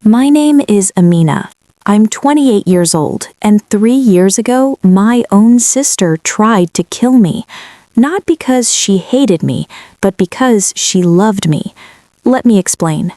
My name is Amina. I'm 28 years old, and 3 years ago, my own sister tried to kill me. Not because she hated me, but because she loved me. Let me explain.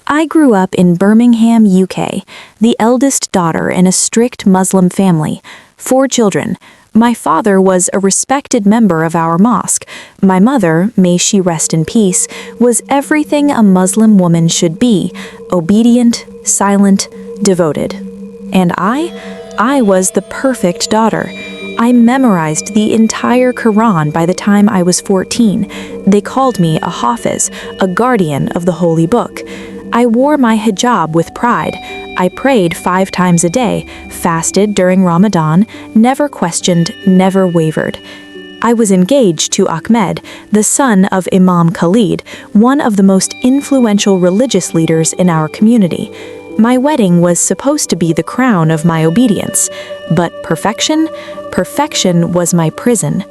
I grew up in Birmingham, UK, the eldest daughter in a strict Muslim family. 4 children. My father was a respected member of our mosque. My mother, may she rest in peace, was everything a Muslim woman should be: obedient, silent, devoted. And I was the perfect daughter. I memorized the entire Quran by the time I was 14. They called me a hafiz, a guardian of the holy book. I wore my hijab with pride. I prayed 5 times a day, fasted during Ramadan, never questioned, never wavered. I was engaged to Ahmed, the son of Imam Khalid, one of the most influential religious leaders in our community. My wedding was supposed to be the crown of my obedience, but perfection? Perfection was my prison.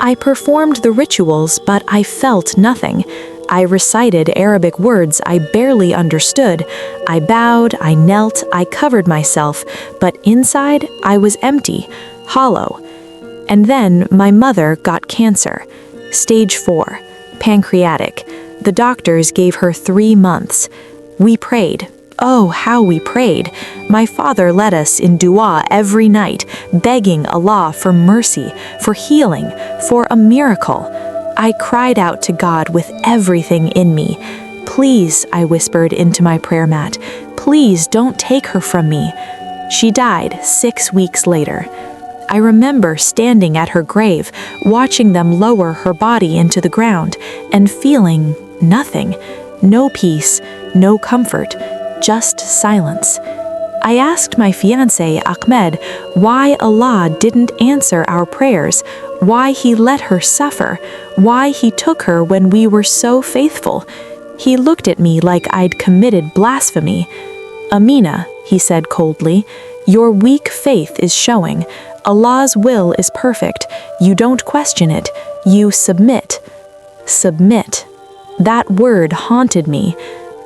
I performed the rituals, but I felt nothing. I recited Arabic words I barely understood. I bowed, I knelt, I covered myself, but inside I was empty, hollow. And then my mother got cancer. Stage 4, pancreatic. The doctors gave her 3 months. We prayed. Oh, how we prayed. My father led us in dua every night, begging Allah for mercy, for healing, for a miracle. I cried out to God with everything in me. Please, I whispered into my prayer mat, please don't take her from me. She died 6 weeks later. I remember standing at her grave, watching them lower her body into the ground, and feeling nothing. No peace, no comfort, just silence. I asked my fiancé, Ahmed, why Allah didn't answer our prayers, why he let her suffer, why he took her when we were so faithful. He looked at me like I'd committed blasphemy. Amina, he said coldly, your weak faith is showing. Allah's will is perfect. You don't question it. You submit. Submit. That word haunted me.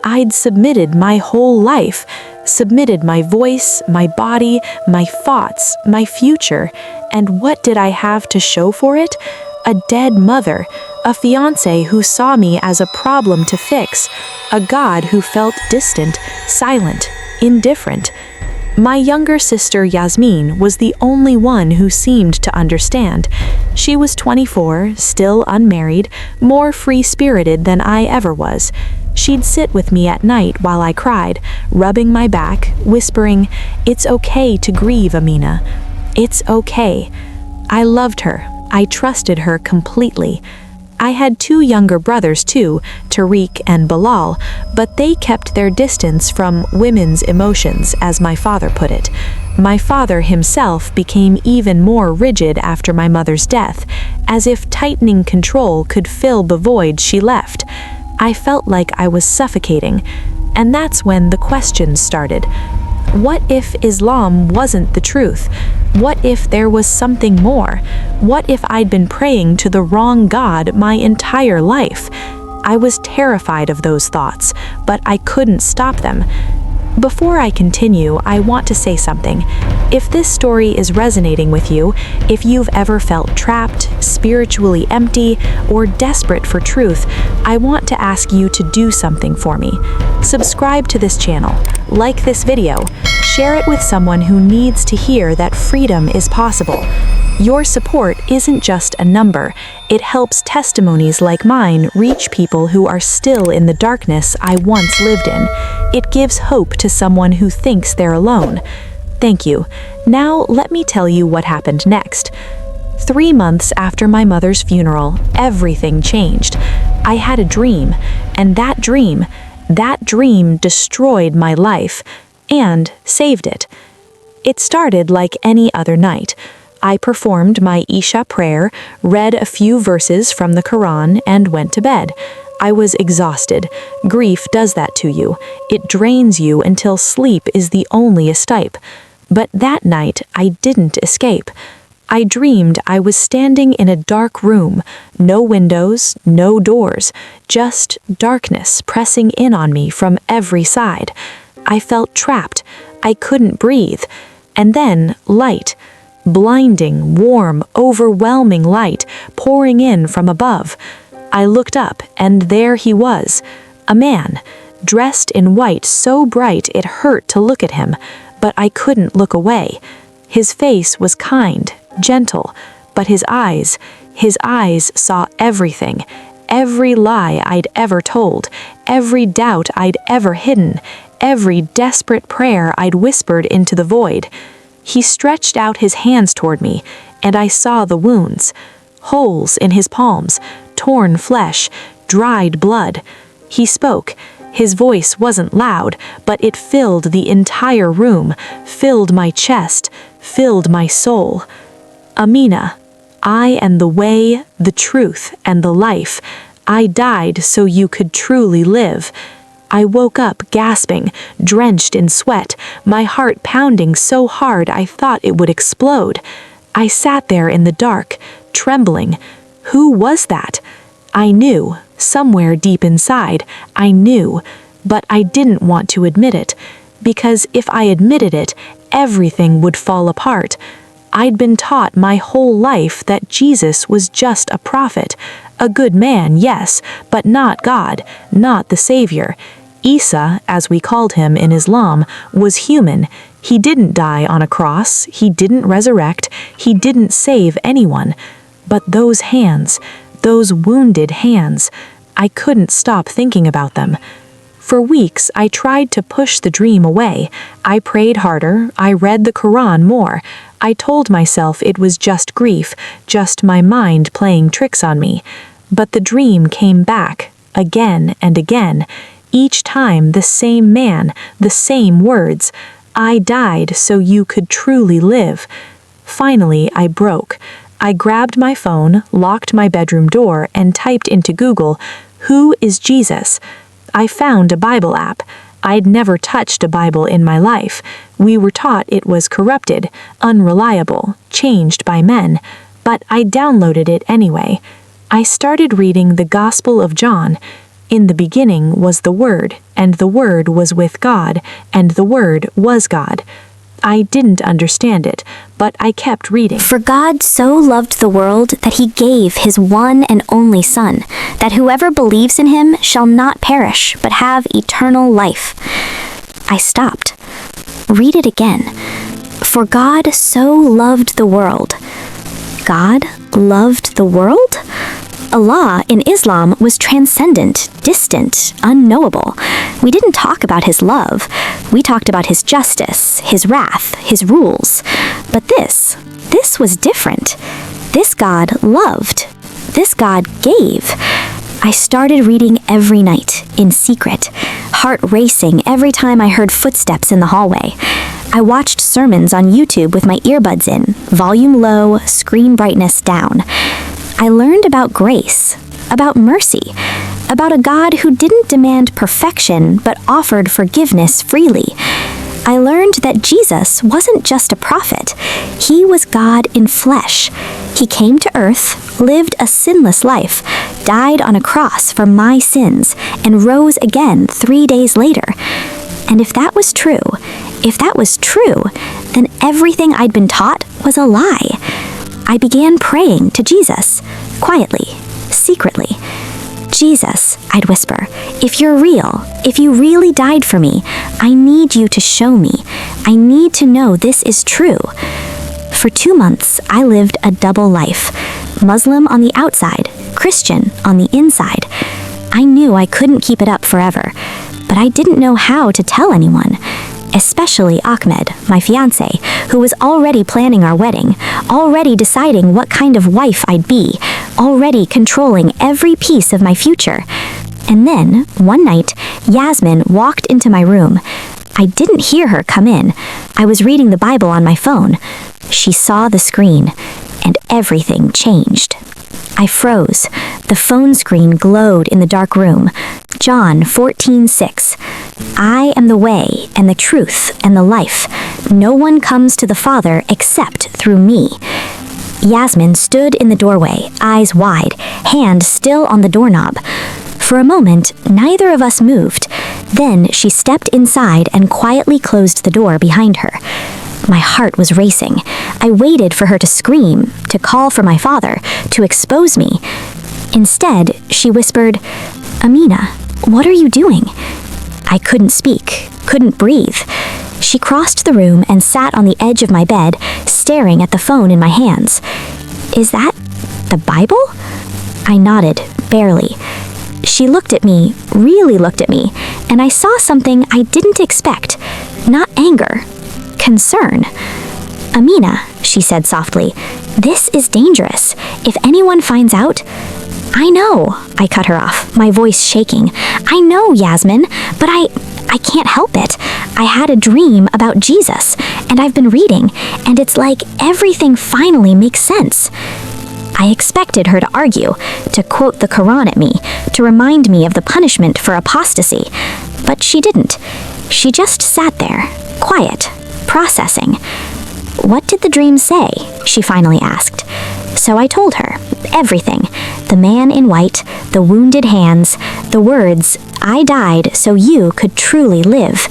I'd submitted my whole life, submitted my voice, my body, my thoughts, my future, and what did I have to show for it? A dead mother, a fiancé who saw me as a problem to fix, a God who felt distant, silent, indifferent. My younger sister Yasmin was the only one who seemed to understand. She was 24, still unmarried, more free-spirited than I ever was. She'd sit with me at night while I cried, rubbing my back, whispering, "It's okay to grieve, Amina. It's okay." I loved her. I trusted her completely. I had 2 younger brothers too, Tariq and Bilal, but they kept their distance from women's emotions, as my father put it. My father himself became even more rigid after my mother's death, as if tightening control could fill the void she left. I felt like I was suffocating, and that's when the questions started. What if Islam wasn't the truth? What if there was something more? What if I'd been praying to the wrong God my entire life? I was terrified of those thoughts, but I couldn't stop them. Before I continue, I want to say something. If this story is resonating with you, if you've ever felt trapped, spiritually empty, or desperate for truth, I want to ask you to do something for me. Subscribe to this channel, like this video, share it with someone who needs to hear that freedom is possible. Your support isn't just a number, it helps testimonies like mine reach people who are still in the darkness I once lived in. It gives hope to someone who thinks they're alone. Thank you. Now let me tell you what happened next. 3 months after my mother's funeral, everything changed. I had a dream, and that dream destroyed my life and saved it. It started like any other night. I performed my Isha prayer, read a few verses from the Quran, and went to bed. I was exhausted. Grief does that to you. It drains you until sleep is the only escape. But that night, I didn't escape. I dreamed I was standing in a dark room, no windows, no doors, just darkness pressing in on me from every side. I felt trapped. I couldn't breathe. And then light. Blinding, warm, overwhelming light pouring in from above. I looked up, and there he was, a man, dressed in white so bright it hurt to look at him, but I couldn't look away. His face was kind, gentle, but his eyes saw everything, every lie I'd ever told, every doubt I'd ever hidden, every desperate prayer I'd whispered into the void. He stretched out his hands toward me, and I saw the wounds. Holes in his palms, torn flesh, dried blood. He spoke. His voice wasn't loud, but it filled the entire room, filled my chest, filled my soul. Amina, I am the way, the truth, and the life. I died so you could truly live. I woke up gasping, drenched in sweat, my heart pounding so hard I thought it would explode. I sat there in the dark, trembling. Who was that? I knew, somewhere deep inside, I knew, but I didn't want to admit it, because if I admitted it, everything would fall apart. I'd been taught my whole life that Jesus was just a prophet, a good man, yes, but not God, not the Savior. Isa, as we called him in Islam, was human. He didn't die on a cross, he didn't resurrect, he didn't save anyone. But those hands, those wounded hands, I couldn't stop thinking about them. For weeks, I tried to push the dream away. I prayed harder, I read the Quran more. I told myself it was just grief, just my mind playing tricks on me. But the dream came back, again and again. Each time the same man, the same words. I died so you could truly live. Finally, I broke. I grabbed my phone, locked my bedroom door, and typed into Google, "Who is Jesus?" I found a Bible app. I'd never touched a Bible in my life. We were taught it was corrupted, unreliable, changed by men. But I downloaded it anyway. I started reading the Gospel of John. In the beginning was the Word, and the Word was with God, and the Word was God. I didn't understand it, but I kept reading. For God so loved the world that he gave his one and only Son, that whoever believes in him shall not perish, but have eternal life. I stopped. Read it again. For God so loved the world. God loved the world? Allah in Islam was transcendent, distant, unknowable. We didn't talk about his love. We talked about his justice, his wrath, his rules. But this was different. This God loved. This God gave. I started reading every night, in secret, heart racing every time I heard footsteps in the hallway. I watched sermons on YouTube with my earbuds in, volume low, screen brightness down. I learned about grace, about mercy, about a God who didn't demand perfection but offered forgiveness freely. I learned that Jesus wasn't just a prophet. He was God in flesh. He came to earth, lived a sinless life, died on a cross for my sins, and rose again 3 days later. And if that was true, then everything I'd been taught was a lie. I began praying to Jesus, quietly, secretly. Jesus, I'd whisper, if you're real, if you really died for me, I need you to show me. I need to know this is true. For 2 months, I lived a double life. Muslim on the outside, Christian on the inside. I knew I couldn't keep it up forever, but I didn't know how to tell anyone. Especially Ahmed, my fiancé, who was already planning our wedding, already deciding what kind of wife I'd be, already controlling every piece of my future. And then, one night, Yasmin walked into my room. I didn't hear her come in. I was reading the Bible on my phone. She saw the screen, and everything changed. I froze. The phone screen glowed in the dark room. John 14:6. I am the way and the truth and the life. No one comes to the Father except through me. Yasmin stood in the doorway, eyes wide, hand still on the doorknob. For a moment, neither of us moved. Then she stepped inside and quietly closed the door behind her. My heart was racing. I waited for her to scream, to call for my father, to expose me. Instead, she whispered, "Amina, what are you doing?" I couldn't speak, couldn't breathe. She crossed the room and sat on the edge of my bed, staring at the phone in my hands. "Is that the Bible?" I nodded, barely. She looked at me, really looked at me, and I saw something I didn't expect. Not anger, concern. "Amina," she said softly, "this is dangerous. If anyone finds out—" "I know," I cut her off, my voice shaking. "I know, Yasmin, but I can't help it. I had a dream about Jesus, and I've been reading, and it's like everything finally makes sense." I expected her to argue, to quote the Quran at me, to remind me of the punishment for apostasy, but she didn't. She just sat there, quiet, processing. "What did the dream say?" she finally asked. So I told her, everything. The man in white, the wounded hands, the words, "I died so you could truly live."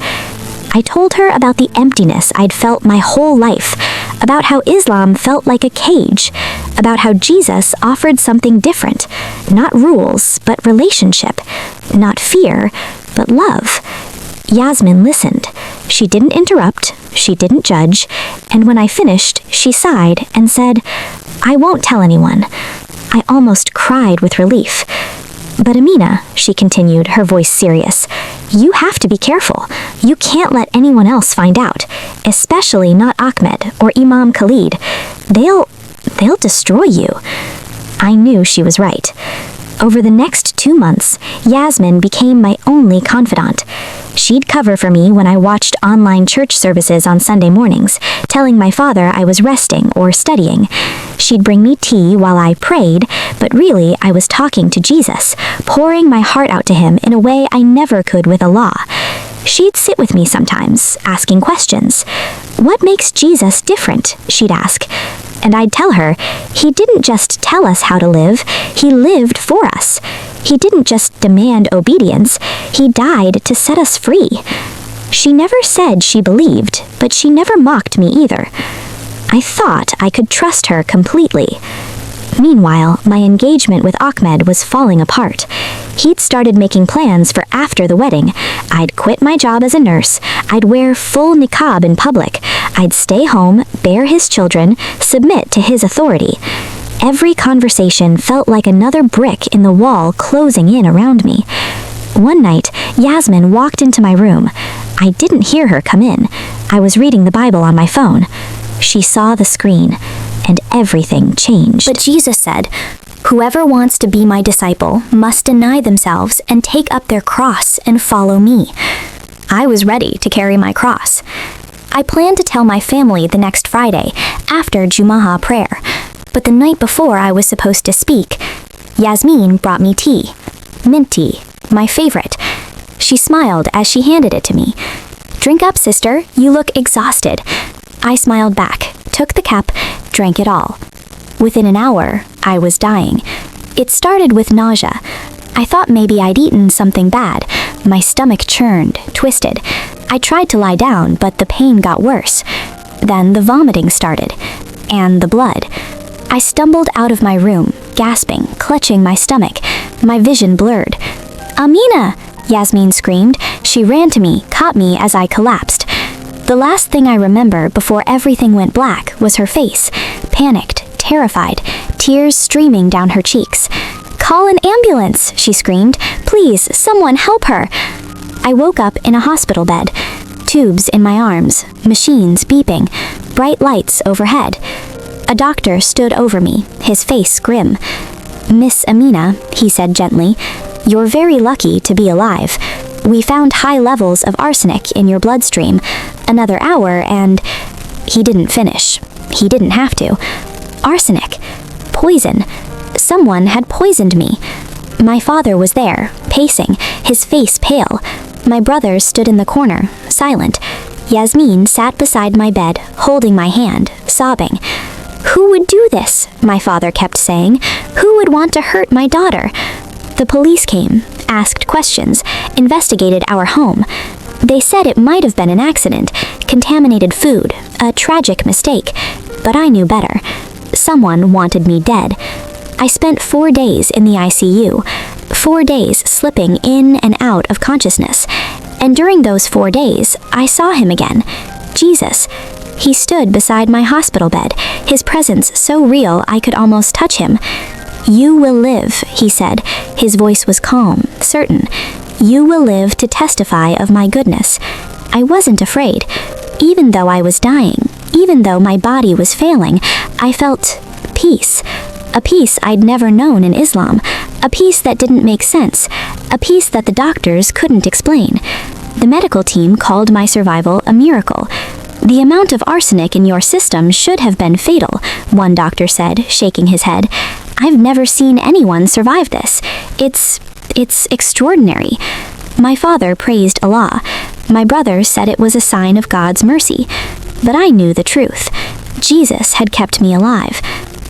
I told her about the emptiness I'd felt my whole life, about how Islam felt like a cage, about how Jesus offered something different, not rules, but relationship, not fear, but love. Yasmin listened. She didn't interrupt, she didn't judge, and when I finished, she sighed and said, "I won't tell anyone." I almost cried with relief. "But Amina," she continued, her voice serious, "you have to be careful. You can't let anyone else find out, especially not Ahmed or Imam Khalid. They'll destroy you." I knew she was right. Over the next 2 months, Yasmin became my only confidant. She'd cover for me when I watched online church services on Sunday mornings, telling my father I was resting or studying. She'd bring me tea while I prayed, but really I was talking to Jesus, pouring my heart out to him in a way I never could with Allah. She'd sit with me sometimes, asking questions. "What makes Jesus different?" she'd ask. And I'd tell her, he didn't just tell us how to live, he lived for us. He didn't just demand obedience, he died to set us free. She never said she believed, but she never mocked me either. I thought I could trust her completely. Meanwhile, my engagement with Ahmed was falling apart. He'd started making plans for after the wedding. I'd quit my job as a nurse. I'd wear full niqab in public. I'd stay home, bear his children, submit to his authority. Every conversation felt like another brick in the wall closing in around me. One night, Yasmin walked into my room. I didn't hear her come in. I was reading the Bible on my phone. She saw the screen, and everything changed. But Jesus said, "Whoever wants to be my disciple must deny themselves and take up their cross and follow me." I was ready to carry my cross. I planned to tell my family the next Friday, after Juma'a prayer, but the night before I was supposed to speak, Yasmin brought me tea. Mint tea, my favorite. She smiled as she handed it to me. "Drink up, sister, you look exhausted." I smiled back, took the cup, drank it all. Within an hour, I was dying. It started with nausea. I thought maybe I'd eaten something bad. My stomach churned, twisted. I tried to lie down, but the pain got worse. Then the vomiting started, and the blood. I stumbled out of my room, gasping, clutching my stomach. My vision blurred. "Amina!" Yasmin screamed. She ran to me, caught me as I collapsed. The last thing I remember before everything went black was her face, panicked, terrified, tears streaming down her cheeks. "Call an ambulance!" she screamed. "Please, someone help her!" I woke up in a hospital bed, tubes in my arms, machines beeping, bright lights overhead. A doctor stood over me, his face grim. "Miss Amina," he said gently, "you're very lucky to be alive. We found high levels of arsenic in your bloodstream. Another hour and—" He didn't finish. He didn't have to. Arsenic. Poison. Someone had poisoned me. My father was there, pacing, his face pale. My brothers stood in the corner, silent. Yasmin sat beside my bed, holding my hand, sobbing. "Who would do this?" my father kept saying. "Who would want to hurt my daughter?" The police came, asked questions, investigated our home. They said it might have been an accident, contaminated food, a tragic mistake, but I knew better. Someone wanted me dead. I spent 4 days in the ICU, 4 days slipping in and out of consciousness. And during those 4 days, I saw him again, Jesus. He stood beside my hospital bed, his presence so real I could almost touch him. "You will live," he said. His voice was calm, certain. "You will live to testify of my goodness." I wasn't afraid. Even though I was dying, even though my body was failing, I felt peace. A peace I'd never known in Islam. A peace that didn't make sense. A peace that the doctors couldn't explain. The medical team called my survival a miracle. "The amount of arsenic in your system should have been fatal," one doctor said, shaking his head. "I've never seen anyone survive this. It's extraordinary." My father praised Allah. My brother said it was a sign of God's mercy. But I knew the truth. Jesus had kept me alive.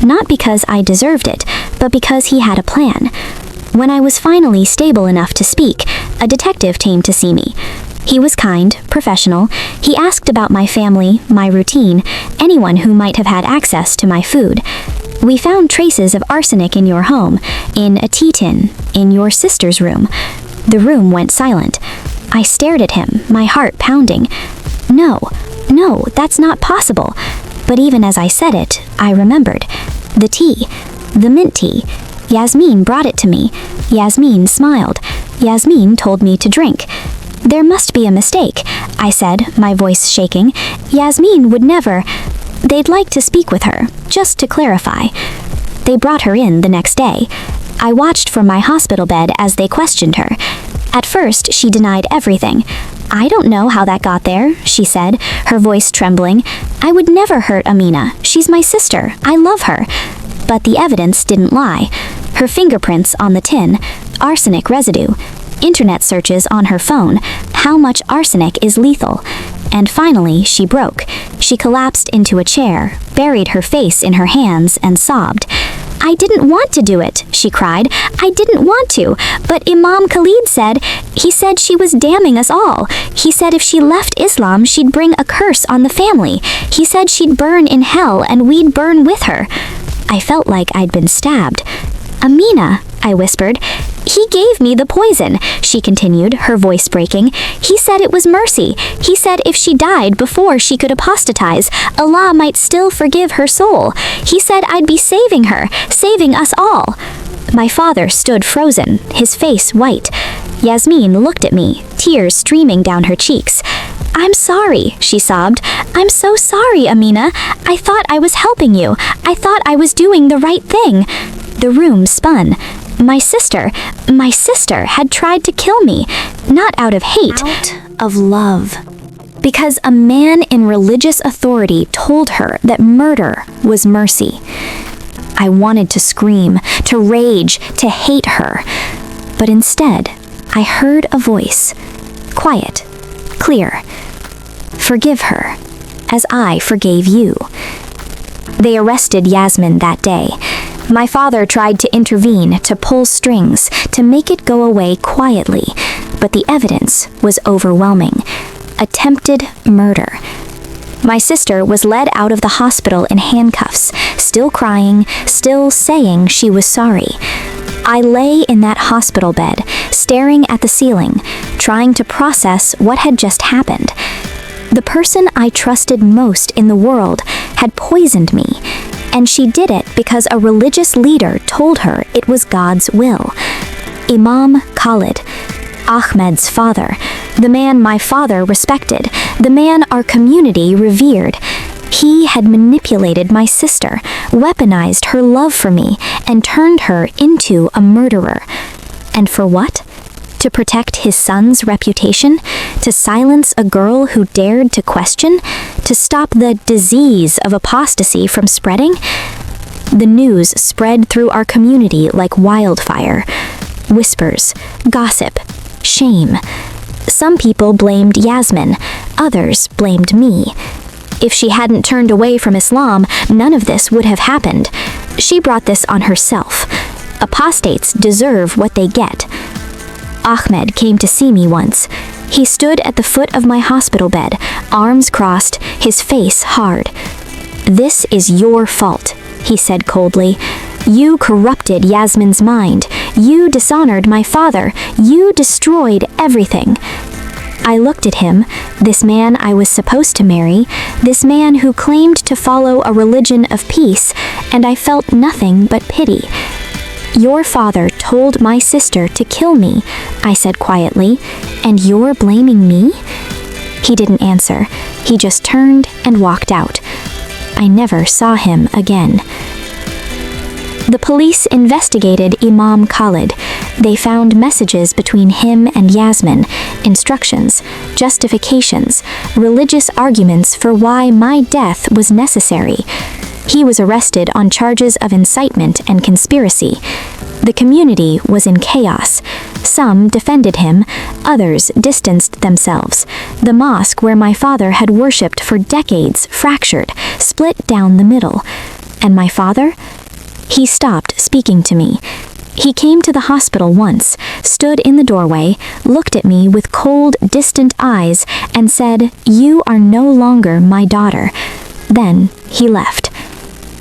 Not because I deserved it, but because he had a plan. When I was finally stable enough to speak, a detective came to see me. He was kind, professional. He asked about my family, my routine, anyone who might have had access to my food. "We found traces of arsenic in your home, in a tea tin, in your sister's room." The room went silent. I stared at him, my heart pounding. No, that's not possible. But even as I said it, I remembered. The tea, the mint tea. Yasmin brought it to me. Yasmin smiled. Yasmin told me to drink. "There must be a mistake," I said, my voice shaking. "Yasmin would never. They'd like to speak with her, just to clarify." They brought her in the next day. I watched from my hospital bed as they questioned her. At first, she denied everything. "I don't know how that got there," she said, her voice trembling. "I would never hurt Amina. She's my sister. I love her." But the evidence didn't lie. Her fingerprints on the tin, arsenic residue, internet searches on her phone, how much arsenic is lethal. And finally, she broke. She collapsed into a chair, buried her face in her hands, and sobbed. "I didn't want to do it," she cried. "I didn't want to. But Imam Khalid said, he said she was damning us all. He said if she left Islam, she'd bring a curse on the family. He said she'd burn in hell and we'd burn with her." I felt like I'd been stabbed. "Amina," I whispered. "He gave me the poison," she continued, her voice breaking. "He said it was mercy. He said if she died before she could apostatize, Allah might still forgive her soul. He said I'd be saving her, saving us all." My father stood frozen, his face white. Yasmin looked at me, tears streaming down her cheeks. "I'm sorry," she sobbed. "I'm so sorry, Amina. I thought I was helping you. I thought I was doing the right thing." The room spun. My sister had tried to kill me, not out of hate, Out of love. because a man in religious authority told her that murder was mercy. I wanted to scream, to rage, to hate her. But instead, I heard a voice, quiet, clear. "Forgive her, as I forgave you." They arrested Yasmin that day. My father tried to intervene, to pull strings, to make it go away quietly, but the evidence was overwhelming. Attempted murder. My sister was led out of the hospital in handcuffs, still crying, still saying she was sorry. I lay in that hospital bed, staring at the ceiling, trying to process what had just happened. The person I trusted most in the world had poisoned me, and she did it because a religious leader told her it was God's will. Imam Khalid, Ahmed's father, the man my father respected, the man our community revered. He had manipulated my sister, weaponized her love for me, and turned her into a murderer. And for what? To protect his son's reputation? To silence a girl who dared to question? To stop the disease of apostasy from spreading? The news spread through our community like wildfire. Whispers, gossip, shame. Some people blamed Yasmin, others blamed me. If she hadn't turned away from Islam, none of this would have happened. She brought this on herself. Apostates deserve what they get. Ahmed came to see me once. He stood at the foot of my hospital bed, arms crossed, his face hard. "This is your fault," he said coldly. "You corrupted Yasmin's mind. You dishonored my father. You destroyed everything." I looked at him, this man I was supposed to marry, this man who claimed to follow a religion of peace, and I felt nothing but pity. "Your father told my sister to kill me," I said quietly, "and you're blaming me?" He didn't answer. He just turned and walked out. I never saw him again. The police investigated Imam Khalid. They found messages between him and Yasmin, instructions, justifications, religious arguments for why my death was necessary. He was arrested on charges of incitement and conspiracy. The community was in chaos. Some defended him, others distanced themselves. The mosque where my father had worshipped for decades fractured, split down the middle. And my father? He stopped speaking to me. He came to the hospital once, stood in the doorway, looked at me with cold, distant eyes, and said, "You are no longer my daughter." Then he left.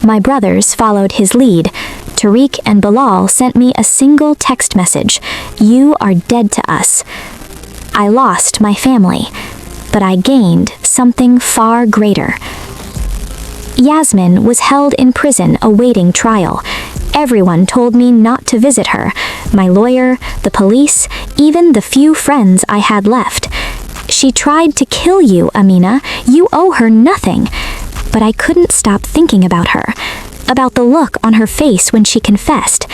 My brothers followed his lead. Tariq and Bilal sent me a single text message: "You are dead to us." I lost my family, but I gained something far greater. Yasmin was held in prison awaiting trial. Everyone told me not to visit her. My lawyer, the police, even the few friends I had left. "She tried to kill you, Amina. You owe her nothing." But I couldn't stop thinking about her, about the look on her face when she confessed.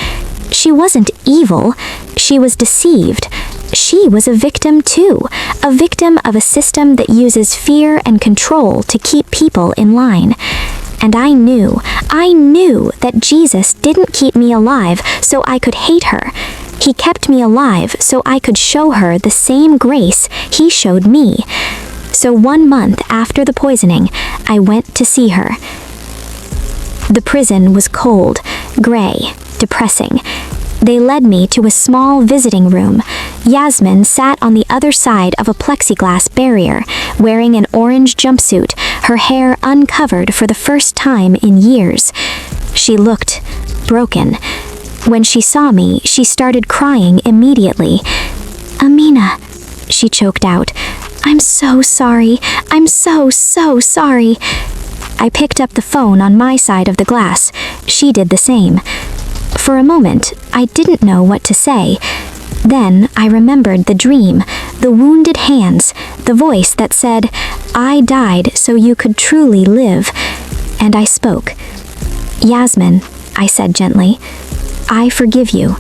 She wasn't evil. She was deceived. She was a victim too, a victim of a system that uses fear and control to keep people in line. And I knew that Jesus didn't keep me alive so I could hate her. He kept me alive so I could show her the same grace he showed me. So 1 month after the poisoning, I went to see her. The prison was cold, gray, depressing. They led me to a small visiting room. Yasmin sat on the other side of a plexiglass barrier, wearing an orange jumpsuit, her hair uncovered for the first time in years. She looked broken. When she saw me, she started crying immediately. "Amina," she choked out, "I'm so sorry. I'm so sorry." I picked up the phone on my side of the glass. She did the same. For a moment, I didn't know what to say. Then I remembered the dream, the wounded hands, the voice that said, "I died so you could truly live." And I spoke. "Yasmin," I said gently, "I forgive you."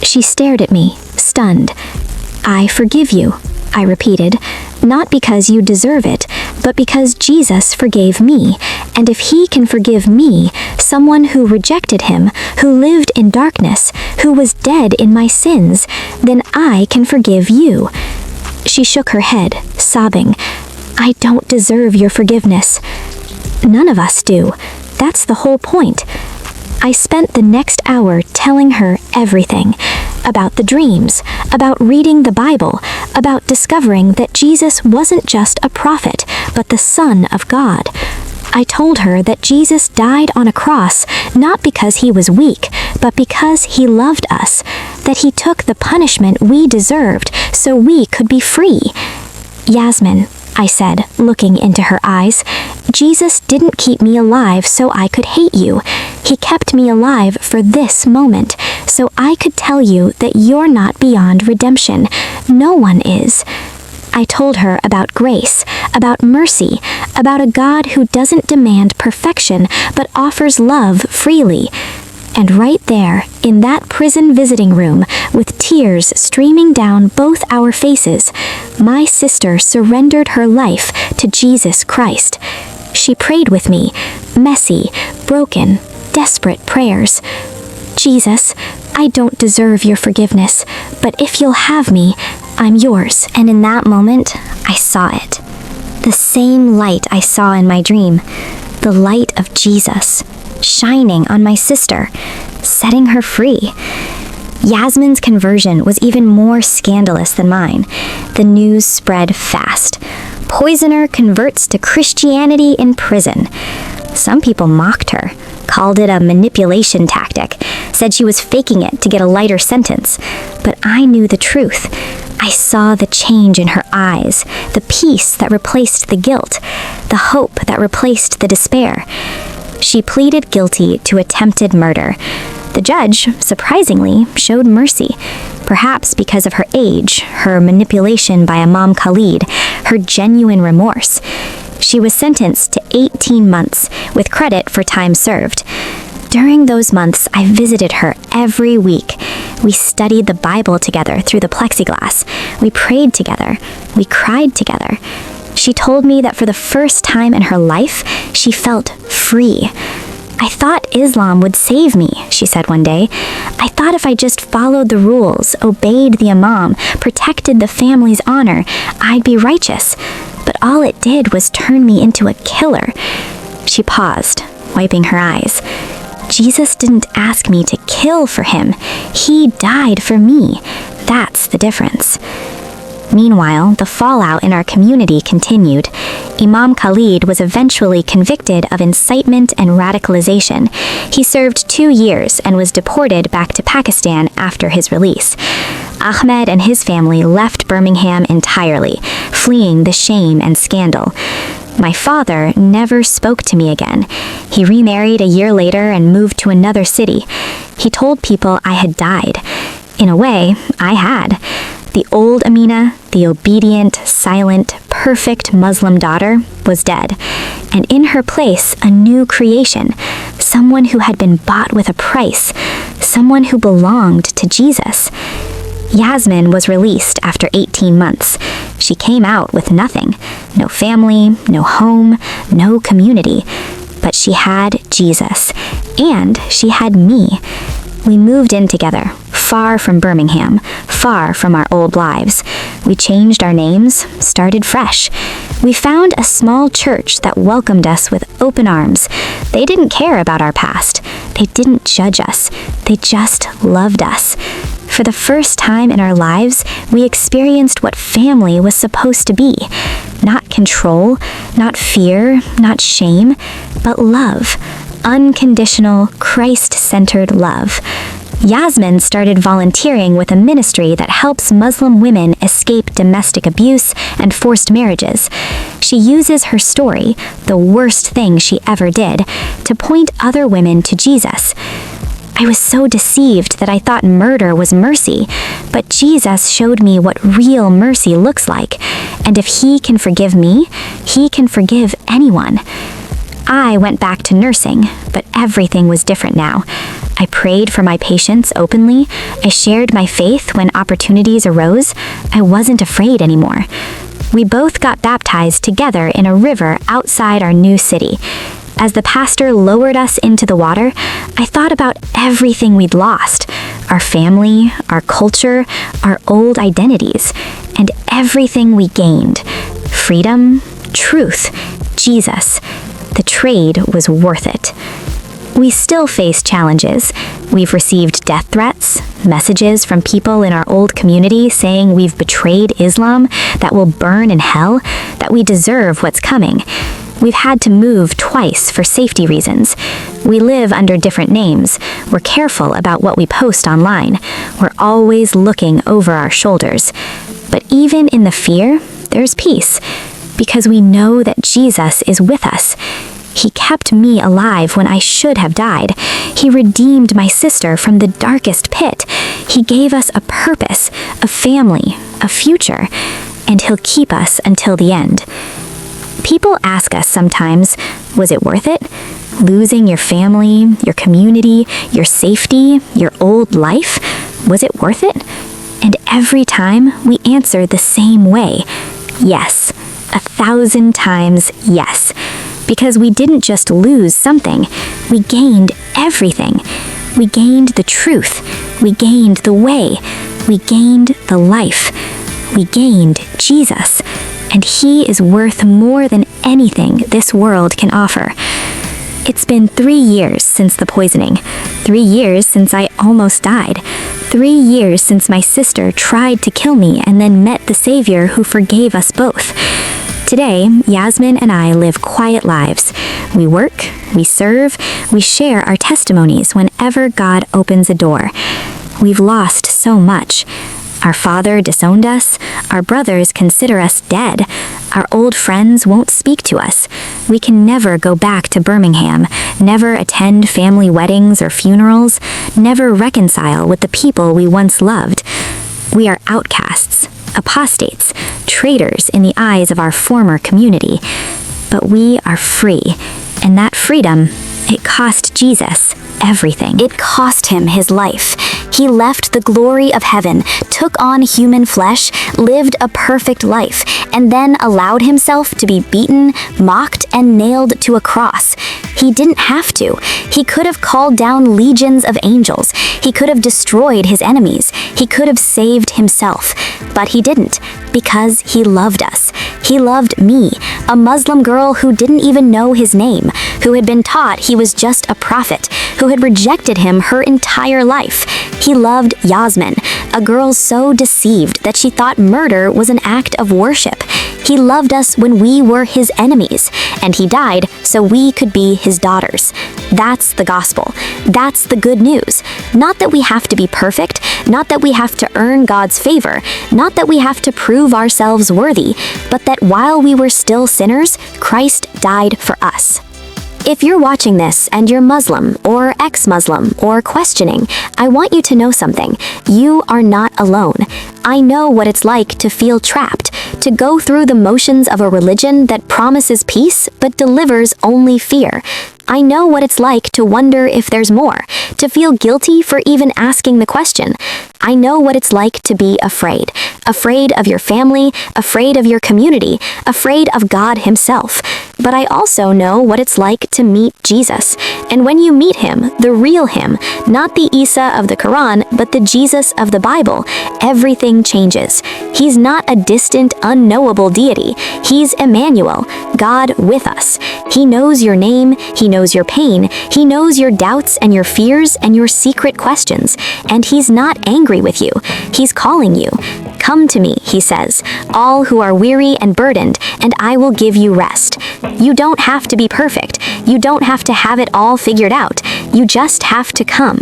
She stared at me, stunned. "I forgive you," I repeated, "not because you deserve it, but because Jesus forgave me, and if he can forgive me, someone who rejected him, who lived in darkness, who was dead in my sins, then I can forgive you." She shook her head, sobbing. "I don't deserve your forgiveness." None of us do. That's the whole point. I spent the next hour telling her everything. About the dreams, about reading the Bible, about discovering that Jesus wasn't just a prophet, but the Son of God. I told her that Jesus died on a cross not because he was weak, but because he loved us, that he took the punishment we deserved so we could be free. "Yasmin," I said, looking into her eyes, "Jesus didn't keep me alive so I could hate you. He kept me alive for this moment, so I could tell you that you're not beyond redemption. No one is." I told her about grace, about mercy, about a God who doesn't demand perfection but offers love freely. And right there, in that prison visiting room, with tears streaming down both our faces, my sister surrendered her life to Jesus Christ. She prayed with me, messy, broken, desperate prayers. "Jesus, I don't deserve your forgiveness, but if you'll have me, I'm yours." And in that moment, I saw it. The same light I saw in my dream. The light of Jesus, shining on my sister. setting her free. Yasmin's conversion was even more scandalous than mine. The news spread fast. Poisoner converts to Christianity in prison. Some people mocked her, called it a manipulation tactic, said she was faking it to get a lighter sentence. But I knew the truth. I saw the change in her eyes, the peace that replaced the guilt, the hope that replaced the despair. She pleaded guilty to attempted murder. The judge, surprisingly, showed mercy, perhaps because of her age, her manipulation by Imam Khalid, her genuine remorse. She was sentenced to 18 months, with credit for time served. During those months, I visited her every week. We studied the Bible together through the plexiglass. We prayed together. We cried together. She told me that for the first time in her life, she felt free. I thought Islam would save me, she said one day. I thought if I just followed the rules, obeyed the imam, protected the family's honor, I'd be righteous. But all it did was turn me into a killer. She paused, wiping her eyes. Jesus didn't ask me to kill for him. He died for me. That's the difference. Meanwhile, the fallout in our community continued. Imam Khalid was eventually convicted of incitement and radicalization. He served 2 years and was deported back to Pakistan after his release. Ahmed and his family left Birmingham entirely, fleeing the shame and scandal. My father never spoke to me again. He remarried a year later and moved to another city. He told people I had died. In a way, I had. The old Amina, the obedient, silent, perfect Muslim daughter, was dead. And in her place, a new creation, someone who had been bought with a price, someone who belonged to Jesus. Yasmin was released after 18 months. She came out with nothing. No family, no home, no community. But she had Jesus. And she had me. We moved in together, far from Birmingham, far from our old lives. We changed our names, started fresh. We found a small church that welcomed us with open arms. They didn't care about our past. They didn't judge us. They just loved us. For the first time in our lives, we experienced what family was supposed to be. Not control, not fear, not shame, but love. Unconditional, Christ-centered love. Yasmin started volunteering with a ministry that helps Muslim women escape domestic abuse and forced marriages. She uses her story, the worst thing she ever did, to point other women to Jesus. I was so deceived that I thought murder was mercy, but Jesus showed me what real mercy looks like, and if he can forgive me, he can forgive anyone. I went back to nursing, but everything was different now. I prayed for my patients openly. I shared my faith when opportunities arose. I wasn't afraid anymore. We both got baptized together in a river outside our new city. As the pastor lowered us into the water, I thought about everything we'd lost. Our family, our culture, our old identities, and everything we gained. Freedom, truth, Jesus. The trade was worth it. We still face challenges. We've received death threats, messages from people in our old community saying we've betrayed Islam, that we'll burn in hell, that we deserve what's coming. We've had to move twice for safety reasons. We live under different names. We're careful about what we post online. We're always looking over our shoulders. But even in the fear, there's peace, because we know that Jesus is with us. He kept me alive when I should have died. He redeemed my sister from the darkest pit. He gave us a purpose, a family, a future, and he'll keep us until the end. People ask us sometimes, was it worth it? Losing your family, your community, your safety, your old life? Was it worth it? And every time we answer the same way. Yes. 1,000 times yes. Because we didn't just lose something, we gained everything. We gained the truth. We gained the way. We gained the life. We gained Jesus. And he is worth more than anything this world can offer. It's been 3 years since the poisoning. 3 years since I almost died. 3 years since my sister tried to kill me and then met the Savior who forgave us both. Today, Yasmin and I live quiet lives. We work, we serve, we share our testimonies whenever God opens a door. We've lost so much. Our father disowned us. Our brothers consider us dead. Our old friends won't speak to us. We can never go back to Birmingham, never attend family weddings or funerals, never reconcile with the people we once loved. We are outcasts, apostates, traitors in the eyes of our former community. But we are free, and that freedom, it cost Jesus everything. It cost him his life. He left the glory of heaven, took on human flesh, lived a perfect life, and then allowed himself to be beaten, mocked, and nailed to a cross. He didn't have to. He could have called down legions of angels. He could have destroyed his enemies. He could have saved himself. But he didn't, because he loved us. He loved me, a Muslim girl who didn't even know his name, who had been taught he was just a prophet, who had rejected him her entire life. He loved Yasmin, a girl so deceived that she thought murder was an act of worship. He loved us when we were his enemies, and he died so we could be his daughters. That's the gospel. That's the good news. Not that we have to be perfect, not that we have to earn God's favor, not that we have to prove ourselves worthy, but that while we were still sinners, Christ died for us. If you're watching this and you're Muslim or ex-Muslim or questioning, I want you to know something. You are not alone. I know what it's like to feel trapped, to go through the motions of a religion that promises peace but delivers only fear. I know what it's like to wonder if there's more, to feel guilty for even asking the question. I know what it's like to be afraid. Afraid of your family, afraid of your community, afraid of God himself. But I also know what it's like to meet Jesus. And when you meet him, the real him, not the Isa of the Quran, but the Jesus of the Bible, everything changes. He's not a distant, unknowable deity. He's Emmanuel, God with us. He knows your name, he knows your pain, he knows your doubts and your fears and your secret questions, and he's not angry with you. He's calling you. Come to me, he says, all who are weary and burdened, and I will give you rest. You don't have to be perfect. You don't have to have it all figured out. You just have to come.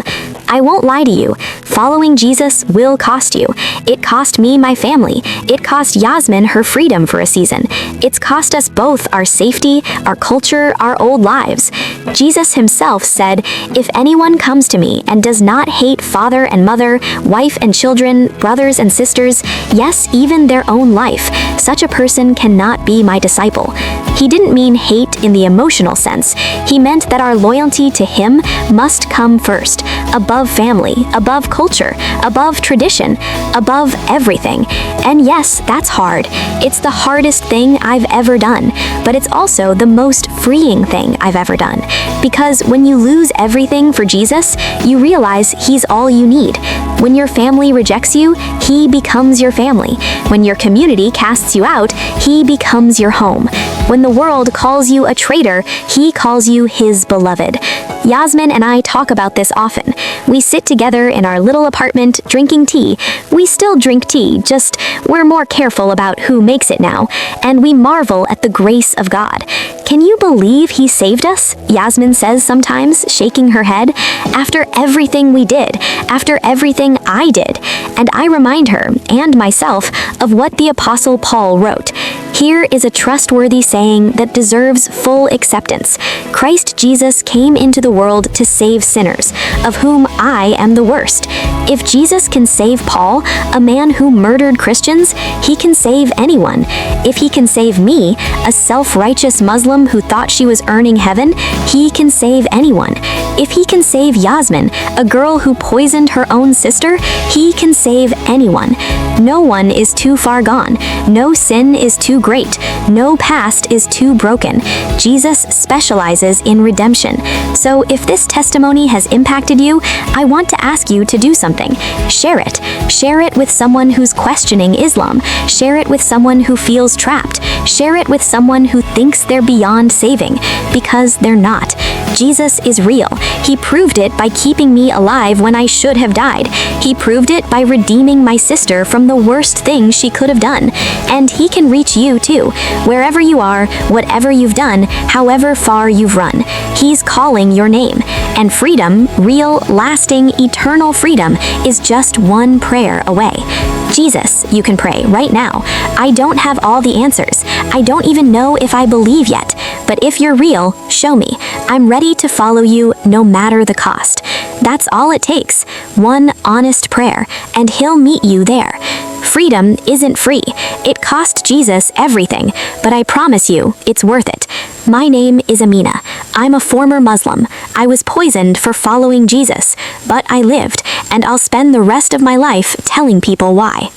I won't lie to you. Following Jesus will cost you. It cost me my family. It cost Yasmin her freedom for a season. It's cost us both our safety, our culture, our old lives. Jesus himself said, "If anyone comes to me and does not hate father and mother, wife and children, brothers and sisters, yes, even their own life, such a person cannot be my disciple." He didn't mean hate in the emotional sense. He meant that our loyalty to him must come first, above family, above culture, above tradition, above everything. And yes, that's hard. It's the hardest thing I've ever done, but it's also the most freeing thing I've ever done. Because when you lose everything for Jesus, you realize he's all you need. When your family rejects you, he becomes your family. When your community casts you out, he becomes your home. When the world calls you a traitor, he calls you his beloved. Yasmin and I talk about this often. We sit together in our little apartment drinking tea. We still drink tea, just we're more careful about who makes it now. And we marvel at the grace of God. Can you believe he saved us? Yasmin says sometimes, shaking her head. After everything we did, after everything I did. And I remind her, and myself, of what the Apostle Paul wrote. Here is a trustworthy saying that deserves full acceptance. Christ Jesus came into the world to save sinners, of whom I am the worst. If Jesus can save Paul, a man who murdered Christians, he can save anyone. If he can save me, a self-righteous Muslim who thought she was earning heaven, he can save anyone. If he can save Yasmin, a girl who poisoned her own sister, he can save anyone. No one is too far gone. No sin is too great. No past is too broken. Jesus specializes in redemption. So if this testimony has impacted you, I want to ask you to do something. Share it. Share it with someone who's questioning Islam. Share it with someone who feels trapped. Share it with someone who thinks they're beyond saving, because they're not. Jesus is real. He proved it by keeping me alive when I should have died. He proved it by redeeming my sister from the worst thing she could have done. And he can reach you too, wherever you are, whatever you've done, however far you've run. He's calling your name. And freedom, real, lasting, eternal freedom, is just one prayer away. Jesus, you can pray right now. I don't have all the answers. I don't even know if I believe yet. But if you're real, show me. I'm ready to follow you no matter the cost. That's all it takes. One honest prayer, and he'll meet you there. Freedom isn't free. It cost Jesus everything, but I promise you, it's worth it. My name is Amina. I'm a former Muslim. I was poisoned for following Jesus, but I lived, and I'll spend the rest of my life telling people why.